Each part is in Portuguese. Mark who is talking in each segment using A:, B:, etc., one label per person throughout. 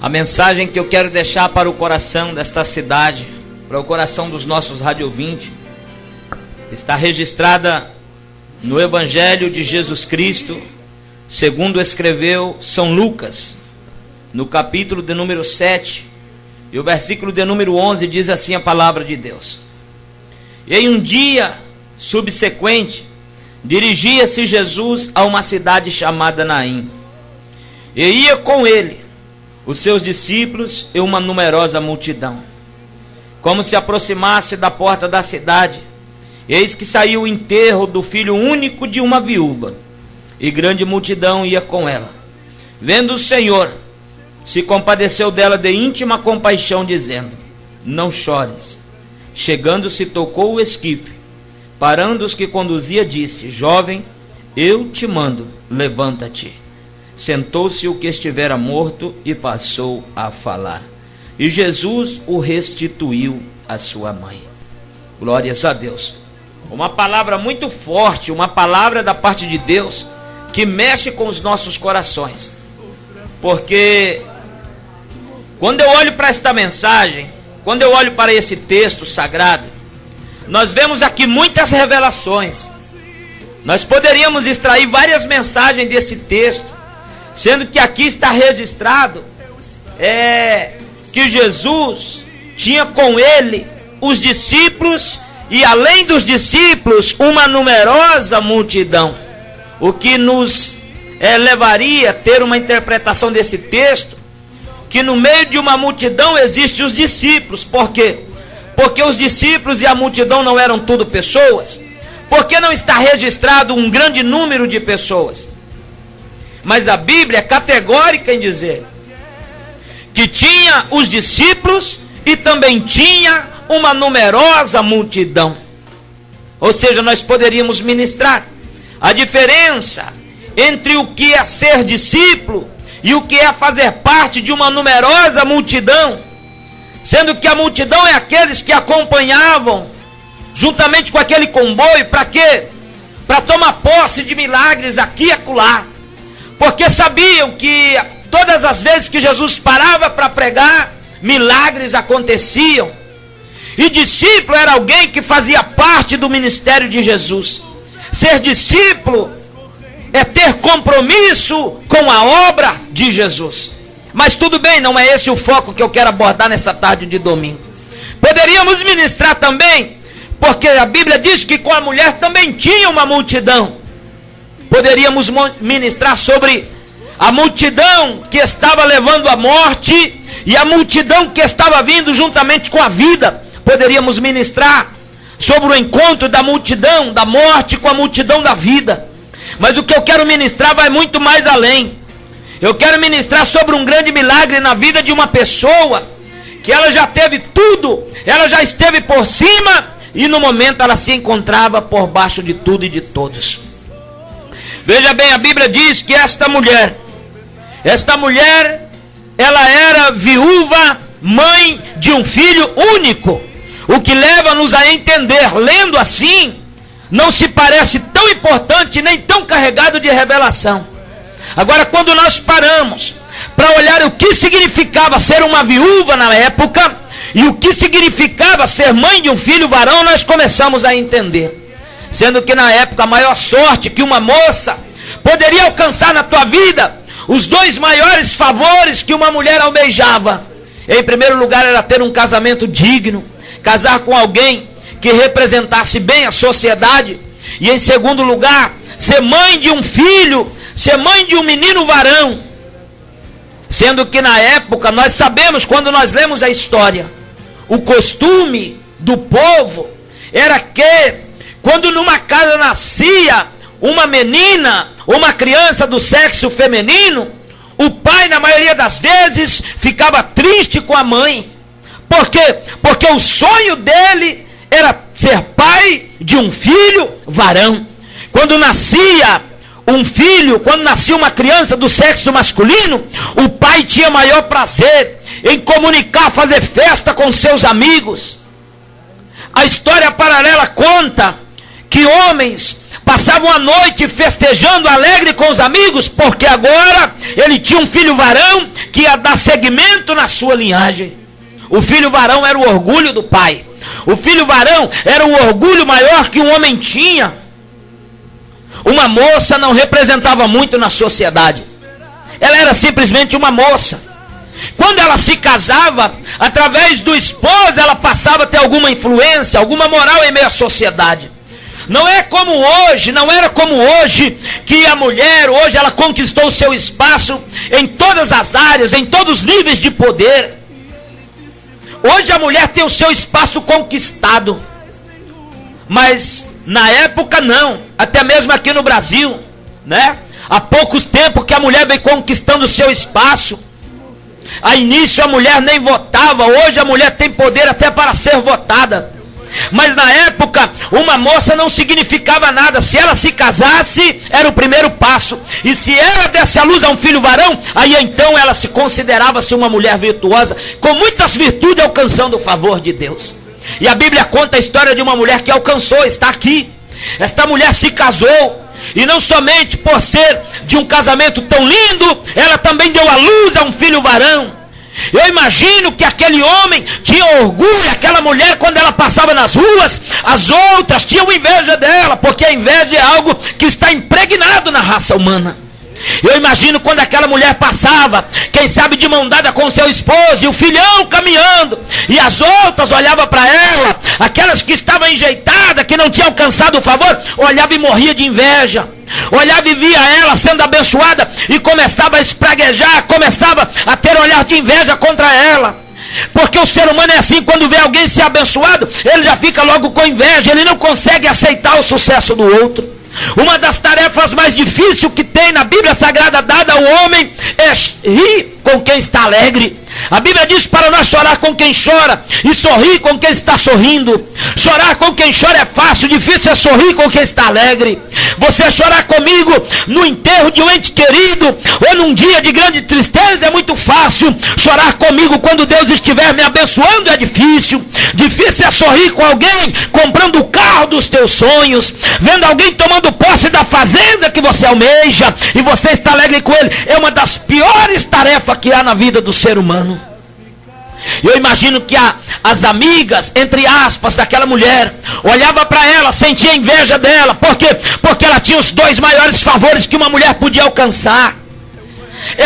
A: A mensagem que eu quero deixar para o coração desta cidade, para o coração dos nossos radiovintes, está registrada no Evangelho de Jesus Cristo, segundo escreveu São Lucas, no capítulo de número 7, e o versículo de número 11 diz assim a palavra de Deus. E em um dia subsequente, dirigia-se Jesus a uma cidade chamada Naim, e ia com ele os seus discípulos e uma numerosa multidão. Como se aproximasse da porta da cidade, eis que saiu o enterro do filho único de uma viúva, e grande multidão ia com ela. Vendo o Senhor, se compadeceu dela de íntima compaixão, dizendo: não chores. Chegando-se, tocou o esquife, parando os que conduzia, disse: jovem, eu te mando, levanta-te. Sentou-se o que estivera morto e passou a falar. E Jesus o restituiu à sua mãe. Glórias a Deus. Uma palavra muito forte, uma palavra da parte de Deus que mexe com os nossos corações. Porque quando eu olho para esta mensagem, quando eu olho para esse texto sagrado, nós vemos aqui muitas revelações. Nós poderíamos extrair várias mensagens desse texto, sendo que aqui está registrado que Jesus tinha com ele os discípulos e, além dos discípulos, uma numerosa multidão. O que nos levaria a ter uma interpretação desse texto, que no meio de uma multidão existem os discípulos. Por quê? Porque os discípulos e a multidão não eram tudo pessoas. Porque não está registrado um grande número de pessoas. Mas a Bíblia é categórica em dizer que tinha os discípulos e também tinha uma numerosa multidão. Ou seja, nós poderíamos ministrar a diferença entre o que é ser discípulo e o que é fazer parte de uma numerosa multidão. Sendo que a multidão é aqueles que acompanhavam juntamente com aquele comboio. Para quê? Para tomar posse de milagres aqui e acolá. Porque sabiam que todas as vezes que Jesus parava para pregar, milagres aconteciam. E discípulo era alguém que fazia parte do ministério de Jesus. Ser discípulo é ter compromisso com a obra de Jesus. Mas tudo bem, não é esse o foco que eu quero abordar nessa tarde de domingo. Poderíamos ministrar também, porque a Bíblia diz que com a mulher também tinha uma multidão. Poderíamos ministrar sobre a multidão que estava levando a morte e a multidão que estava vindo juntamente com a vida. Poderíamos ministrar sobre o encontro da multidão da morte com a multidão da vida. Mas o que eu quero ministrar vai muito mais além. Eu quero ministrar sobre um grande milagre na vida de uma pessoa que ela já teve tudo, ela já esteve por cima e no momento ela se encontrava por baixo de tudo e de todos. Veja bem, a Bíblia diz que esta mulher, ela era viúva, mãe de um filho único. O que leva-nos a entender, lendo assim, não se parece tão importante nem tão carregado de revelação. Agora, quando nós paramos para olhar o que significava ser uma viúva na época e o que significava ser mãe de um filho varão, nós começamos a entender. Sendo que na época a maior sorte que uma moça poderia alcançar na tua vida, os dois maiores favores que uma mulher almejava, em primeiro lugar era ter um casamento digno, casar com alguém que representasse bem a sociedade, e em segundo lugar, ser mãe de um filho, ser mãe de um menino varão. Sendo que na época, nós sabemos, quando nós lemos a história, o costume do povo era que, quando numa casa nascia uma menina, uma criança do sexo feminino, o pai, na maioria das vezes, ficava triste com a mãe. Por quê? Porque o sonho dele era ser pai de um filho varão. Quando nascia um filho, quando nascia uma criança do sexo masculino, o pai tinha maior prazer em comunicar, fazer festa com seus amigos. A história paralela conta que homens passavam a noite festejando alegre com os amigos, porque agora ele tinha um filho varão que ia dar seguimento na sua linhagem. O filho varão era o orgulho do pai. O filho varão era o orgulho maior que um homem tinha. Uma moça não representava muito na sociedade. Ela era simplesmente uma moça. Quando ela se casava, através do esposo, ela passava a ter alguma influência, alguma moral em meio à sociedade. Não era como hoje, que a mulher, hoje ela conquistou o seu espaço em todas as áreas, em todos os níveis de poder. Hoje a mulher tem o seu espaço conquistado. Mas na época não, até mesmo aqui no Brasil, né? Há poucos tempos que a mulher vem conquistando o seu espaço. A início a mulher nem votava, hoje a mulher tem poder até para ser votada. Mas na época, uma moça não significava nada. Se ela se casasse, era o primeiro passo. E se ela desse à luz a um filho varão, aí então ela se considerava-se uma mulher virtuosa, com muitas virtudes, alcançando o favor de Deus. E a Bíblia conta a história de uma mulher que alcançou, está aqui. Esta mulher se casou, e não somente por ser de um casamento tão lindo, ela também deu à luz a um filho varão. Eu imagino que aquele homem tinha orgulho, aquela mulher, quando ela passava nas ruas, as outras tinham inveja dela, porque a inveja é algo que está impregnado na raça humana. Eu imagino quando aquela mulher passava, quem sabe de mão dada com seu esposo e o filhão caminhando, e as outras olhavam para ela, aquelas que estavam enjeitadas, que não tinham alcançado o favor, olhava e morria de inveja. Olhava e via ela sendo abençoada e começava a espraguejar, começava a ter olhar de inveja contra ela. Porque o ser humano é assim, quando vê alguém ser abençoado, ele já fica logo com inveja, ele não consegue aceitar o sucesso do outro. Uma das tarefas mais difíceis que tem na Bíblia Sagrada dada ao homem é rir com quem está alegre. A Bíblia diz para nós chorar com quem chora e sorrir com quem está sorrindo. Chorar com quem chora é fácil, difícil é sorrir com quem está alegre. Você chorar comigo no enterro de um ente querido ou num dia de grande tristeza é muito fácil. Chorar comigo quando Deus estiver me abençoando é difícil. Difícil é sorrir com alguém comprando o carro dos teus sonhos, vendo alguém tomando posse da fazenda que você almeja e você está alegre com ele. É uma das piores tarefas que há na vida do ser humano. Eu imagino que as amigas, entre aspas, daquela mulher, olhava para ela, sentia inveja dela. Por quê? Porque ela tinha os dois maiores favores que uma mulher podia alcançar.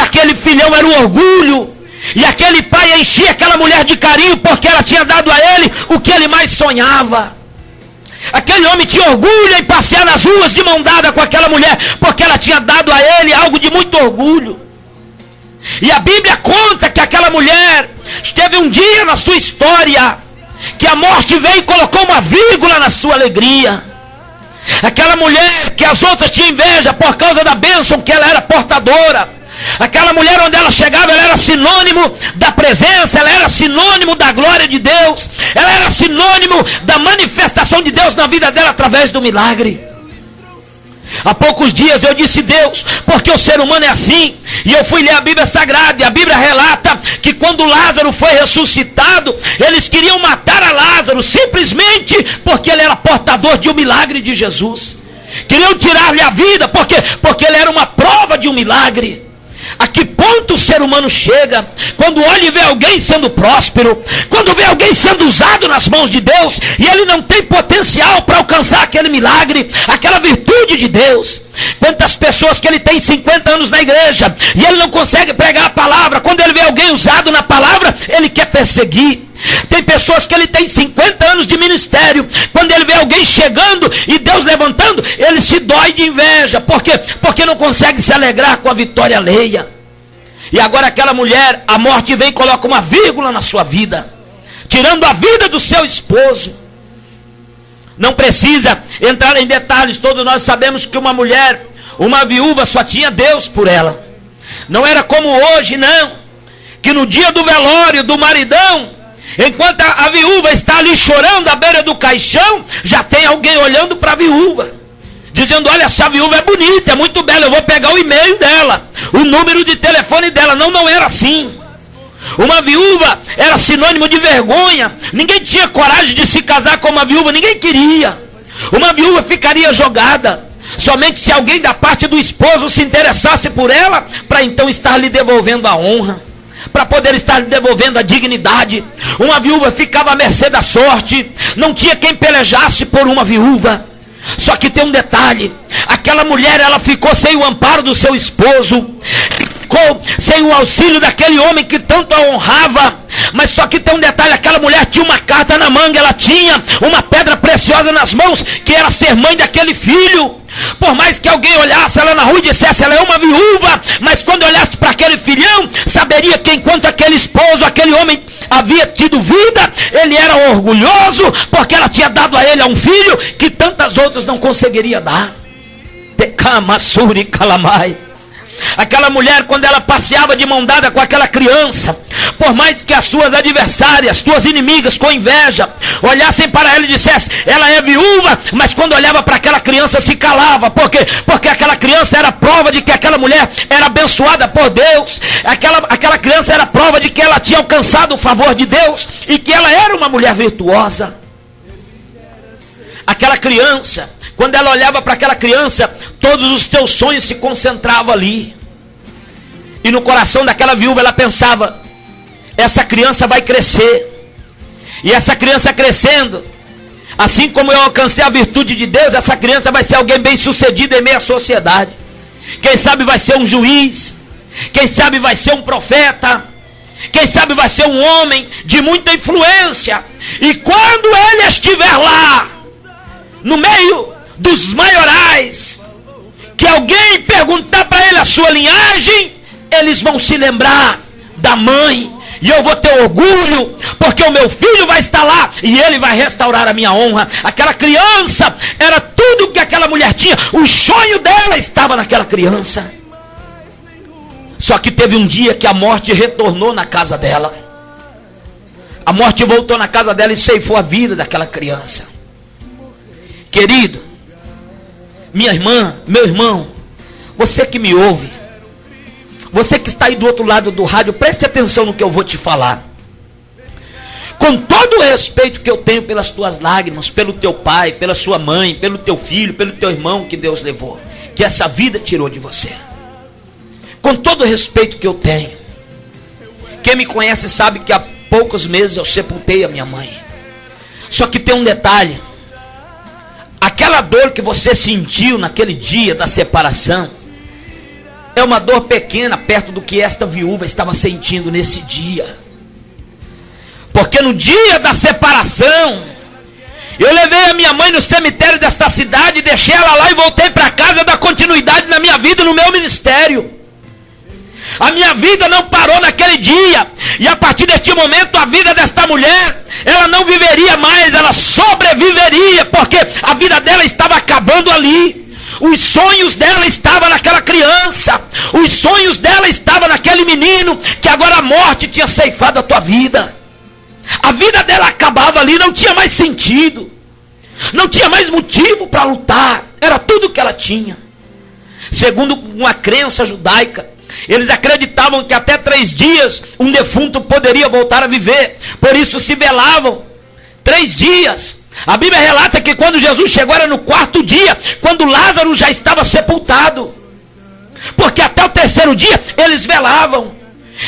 A: Aquele filhão era o orgulho, e aquele pai enchia aquela mulher de carinho, porque ela tinha dado a ele o que ele mais sonhava. Aquele homem tinha orgulho em passear nas ruas de mão dada com aquela mulher, porque ela tinha dado a ele algo de muito orgulho. E a Bíblia conta que aquela mulher teve um dia na sua história que a morte veio e colocou uma vírgula na sua alegria. Aquela mulher que as outras tinham inveja por causa da bênção que ela era portadora. Aquela mulher, onde ela chegava, ela era sinônimo da presença, ela era sinônimo da glória de Deus, ela era sinônimo da manifestação de Deus na vida dela através do milagre. Há poucos dias eu disse Deus, porque o ser humano é assim. E eu fui ler a Bíblia Sagrada, e a Bíblia relata que quando Lázaro foi ressuscitado, eles queriam matar a Lázaro simplesmente porque ele era portador de um milagre de Jesus. Queriam tirar-lhe a vida, porque ele era uma prova de um milagre. A que ponto o ser humano chega quando olha e vê alguém sendo próspero, quando vê alguém sendo usado nas mãos de Deus, e ele não tem potencial para alcançar aquele milagre, aquela virtude de Deus. Quantas pessoas que ele tem 50 anos na igreja e ele não consegue pregar a palavra, quando ele vê alguém usado na palavra, ele quer perseguir. Tem pessoas que ele tem 50 anos de ministério, quando ele vê alguém chegando e Deus levantando, ele se dói de inveja. Por quê? Porque não consegue se alegrar com a vitória alheia. E agora aquela mulher, a morte vem e coloca uma vírgula na sua vida, tirando a vida do seu esposo. Não precisa entrar em detalhes, todos nós sabemos que uma mulher, uma viúva, só tinha Deus por ela. Não era como hoje, não, que no dia do velório do maridão, enquanto a viúva está ali chorando à beira do caixão, já tem alguém olhando para a viúva, dizendo: olha, essa viúva é bonita, é muito bela, eu vou pegar o e-mail dela, o número de telefone dela. Não era assim. Uma viúva era sinônimo de vergonha. Ninguém tinha coragem de se casar com uma viúva, ninguém queria. Uma viúva ficaria jogada somente se alguém da parte do esposo se interessasse por ela, para então estar lhe devolvendo a honra. para poder estar devolvendo a dignidade. Uma viúva ficava à mercê da sorte, não tinha quem pelejasse por uma viúva. Só que tem um detalhe: aquela mulher, ela ficou sem o amparo do seu esposo, ficou sem o auxílio daquele homem que tanto a honrava. Mas só que tem um detalhe: aquela mulher tinha uma carta na manga, ela tinha uma pedra preciosa nas mãos, que era ser mãe daquele filho. Por mais que alguém olhasse ela na rua e dissesse ela é uma viúva, mas quando olhasse para aquele filhão, saberia que enquanto aquele esposo, aquele homem havia tido vida, ele era orgulhoso, porque ela tinha dado a ele um filho que tantas outras não conseguiria dar. Tecamassuri calamai. Aquela mulher, quando ela passeava de mão dada com aquela criança, por mais que as suas adversárias, suas inimigas com inveja, olhassem para ela e dissessem, ela é viúva, mas quando olhava para aquela criança se calava. Por quê? Porque aquela criança era prova de que aquela mulher era abençoada por Deus. Aquela criança era prova de que ela tinha alcançado o favor de Deus e que ela era uma mulher virtuosa. Aquela criança, quando ela olhava para aquela criança, todos os teus sonhos se concentravam ali. E no coração daquela viúva ela pensava, essa criança vai crescer. E essa criança crescendo, assim como eu alcancei a virtude de Deus, essa criança vai ser alguém bem sucedido em meio à sociedade. Quem sabe vai ser um juiz, quem sabe vai ser um profeta, quem sabe vai ser um homem de muita influência. E quando ele estiver lá, no meio dos maiorais, que alguém perguntar para ele a sua linhagem, eles vão se lembrar da mãe, e eu vou ter orgulho, porque o meu filho vai estar lá, e ele vai restaurar a minha honra. Aquela criança era tudo que aquela mulher tinha, o sonho dela estava naquela criança. Só que teve um dia que a morte retornou na casa dela. A morte voltou na casa dela e ceifou a vida daquela criança. Querido, minha irmã, meu irmão, você que me ouve, você que está aí do outro lado do rádio, preste atenção no que eu vou te falar. Com todo o respeito que eu tenho pelas tuas lágrimas, pelo teu pai, pela sua mãe, pelo teu filho, pelo teu irmão que Deus levou, que essa vida tirou de você. Com todo o respeito que eu tenho, quem me conhece sabe que há poucos meses eu sepultei a minha mãe. Só que tem um detalhe: aquela dor que você sentiu naquele dia da separação é uma dor pequena perto do que esta viúva estava sentindo nesse dia. Porque no dia da separação, eu levei a minha mãe no cemitério desta cidade, deixei ela lá e voltei para casa dar continuidade na minha vida, no meu ministério. A minha vida não parou naquele dia. E a partir deste momento a vida desta mulher, ela não viveria mais, ela sobreviveria, porque a vida dela estava acabando ali. Os sonhos dela estavam naquela criança, os sonhos dela estavam naquele menino, que agora a morte tinha ceifado a tua vida. A vida dela acabava ali, não tinha mais sentido, não tinha mais motivo para lutar, era tudo que ela tinha. Segundo uma crença judaica, eles acreditavam que até 3 dias um defunto poderia voltar a viver. Por isso se velavam 3 dias. A Bíblia relata que quando Jesus chegou era no 4º dia, quando Lázaro já estava sepultado. Porque até o 3º dia eles velavam.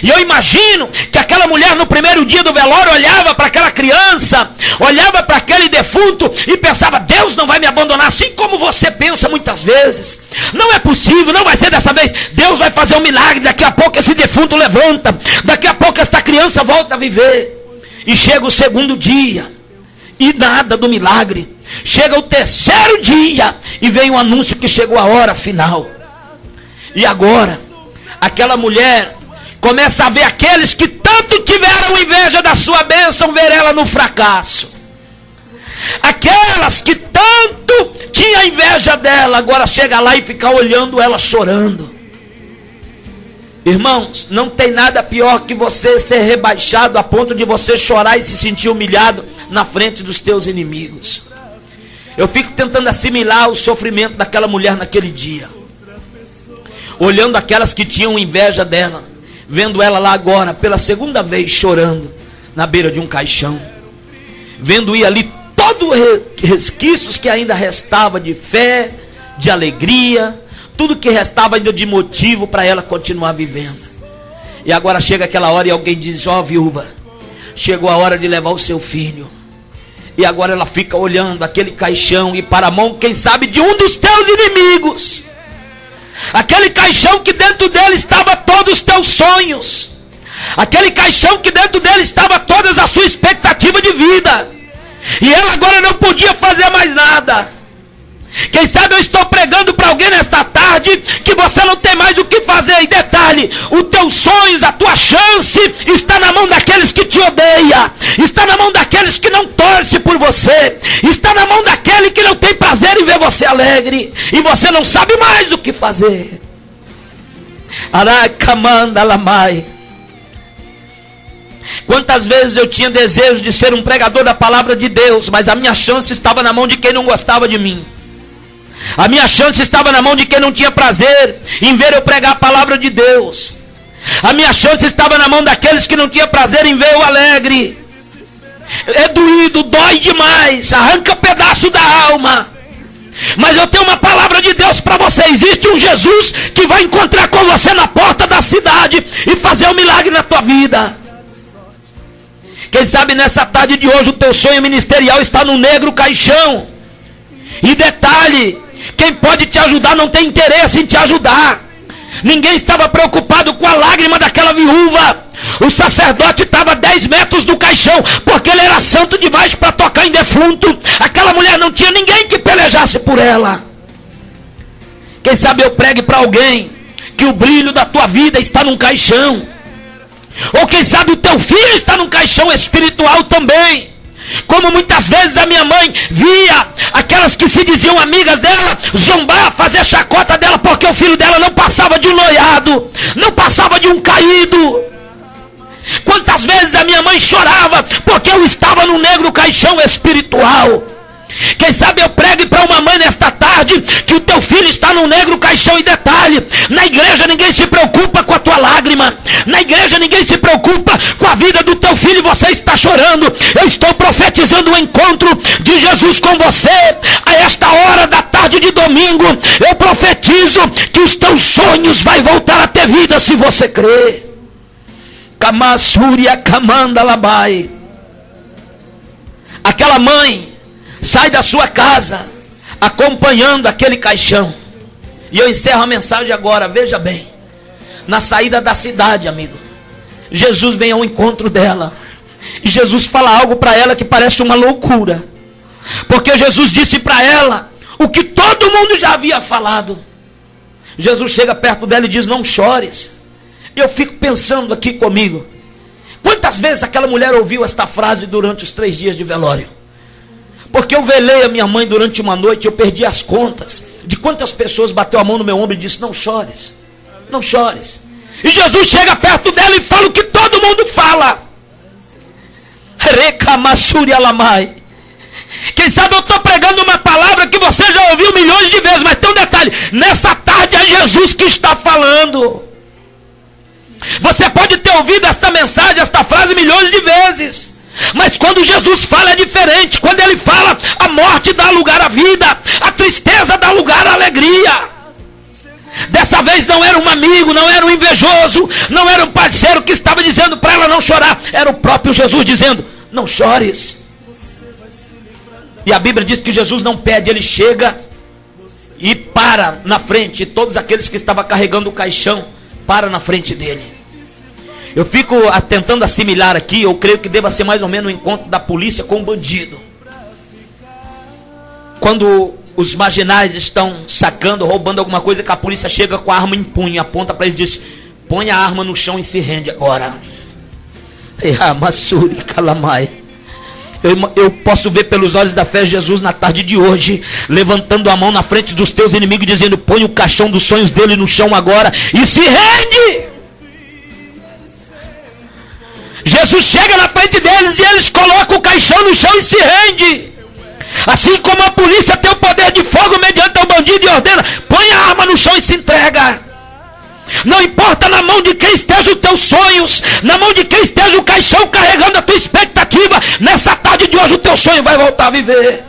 A: E eu imagino que aquela mulher no primeiro dia do velório olhava para aquela criança, olhava para aquele defunto e pensava, Deus não vai me abandonar, assim como você pensa muitas vezes. Não é possível, não vai ser dessa vez, Deus vai fazer um milagre, daqui a pouco esse defunto levanta, daqui a pouco esta criança volta a viver. E chega o 2º dia, e nada do milagre. Chega o 3º dia, e vem um anúncio que chegou a hora final. E agora, aquela mulher começa a ver aqueles que tanto tiveram inveja da sua bênção, ver ela no fracasso. Aquelas que tanto tinha inveja dela, agora chega lá e fica olhando ela chorando. Irmãos, não tem nada pior que você ser rebaixado a ponto de você chorar e se sentir humilhado na frente dos teus inimigos. Eu fico tentando assimilar o sofrimento daquela mulher naquele dia, olhando aquelas que tinham inveja dela, vendo ela lá agora, pela 2ª vez, chorando, na beira de um caixão. Vendo ir ali todos os resquícios que ainda restava de fé, de alegria, tudo que restava ainda de motivo para ela continuar vivendo. E agora chega aquela hora e alguém diz: ó, viúva, chegou a hora de levar o seu filho. E agora ela fica olhando aquele caixão e para a mão, quem sabe, de um dos teus inimigos. Aquele caixão que dentro dele estava todos os teus sonhos. Aquele caixão que dentro dele estava todas a sua expectativa de vida. E ela agora não podia fazer mais nada. Quem sabe eu estou pregando para alguém nesta tarde que você não tem mais o que fazer. E detalhe, os teus sonhos, a tua chance está na mão daqueles que te odeiam, está na mão daqueles que não torcem por você, está na mão daquele que não tem prazer em ver você alegre, e você não sabe mais o que fazer. Aracamanda lamai. Quantas vezes eu tinha desejo de ser um pregador da palavra de Deus, mas a minha chance estava na mão de quem não gostava de mim. A minha chance estava na mão de quem não tinha prazer em ver eu pregar a palavra de Deus. A minha chance estava na mão daqueles que não tinham prazer em ver eu alegre. É doído, dói demais, arranca pedaço da alma. Mas eu tenho uma palavra de Deus para você. Existe um Jesus que vai encontrar com você na porta da cidade e fazer um milagre na tua vida. Quem sabe nessa tarde de hoje o teu sonho ministerial está no negro caixão. E detalhe, quem pode te ajudar não tem interesse em te ajudar. Ninguém estava preocupado com a lágrima daquela viúva. O sacerdote estava a 10 metros do caixão, porque ele era santo demais para tocar em defunto. Aquela mulher não tinha ninguém que pelejasse por ela. Quem sabe eu pregue para alguém que o brilho da tua vida está num caixão. Ou quem sabe o teu filho está num caixão espiritual também. Como muitas vezes a minha mãe via aquelas que se diziam amigas dela zombar, fazer chacota dela, porque o filho dela não passava de um noiado, não passava de um caído. Quantas vezes a minha mãe chorava porque eu estava no negro caixão espiritual. Quem sabe eu pregue para uma mãe nesta tarde que o teu filho está no negro caixão. E detalhe, na igreja ninguém se preocupa com a tua lágrima, na igreja ninguém se preocupa com a vida do teu filho e você está chorando. Eu estou profetizando o encontro de Jesus com você a esta hora da tarde de domingo. Eu profetizo que os teus sonhos vai voltar a ter vida se você crer. Kamasúria Kamanda Labai. Aquela mãe sai da sua casa acompanhando aquele caixão. E eu encerro a mensagem agora. Veja bem, na saída da cidade, amigo, Jesus vem ao encontro dela. E Jesus fala algo para ela que parece uma loucura, porque Jesus disse para ela o que todo mundo já havia falado. Jesus chega perto dela e diz: não chores. Eu fico pensando aqui comigo, quantas vezes aquela mulher ouviu esta frase durante os 3 dias de velório? Porque eu velei a minha mãe durante uma noite, eu perdi as contas de quantas pessoas bateu a mão no meu ombro e disse: não chores, não chores. E Jesus chega perto dela e fala o que todo mundo fala. Quem sabe eu estou pregando uma palavra que você já ouviu milhões de vezes, mas tem um detalhe: nessa tarde é Jesus que está falando. Você pode ter ouvido esta mensagem, esta frase milhões de vezes, mas quando Jesus fala é diferente. Quando ele fala, a morte dá lugar à vida, a tristeza dá lugar à alegria. Dessa vez não era um amigo, não era um invejoso, não era um parceiro que estava dizendo para ela não chorar. Era o próprio Jesus dizendo: não chores. E a Bíblia diz que Jesus não pede, ele chega e para na frente. E todos aqueles que estavam carregando o caixão param na frente dele. Eu fico tentando assimilar aqui, eu creio que deva ser mais ou menos um encontro da polícia com um bandido. Quando os marginais estão sacando, roubando alguma coisa, que a polícia chega com a arma em punho, aponta para eles e diz: põe a arma no chão e se rende agora. Eu posso ver pelos olhos da fé Jesus na tarde de hoje levantando a mão na frente dos teus inimigos, dizendo: põe o caixão dos sonhos dele no chão agora e se rende. Jesus chega na frente deles e eles colocam o caixão no chão e se rende. Assim como a polícia tem o poder de fogo mediante o bandido e ordena: põe a arma no chão e se entrega. Não importa na mão de quem esteja os teus sonhos, na mão de quem esteja o caixão carregando a tua expectativa, nessa tarde de hoje o teu sonho vai voltar a viver.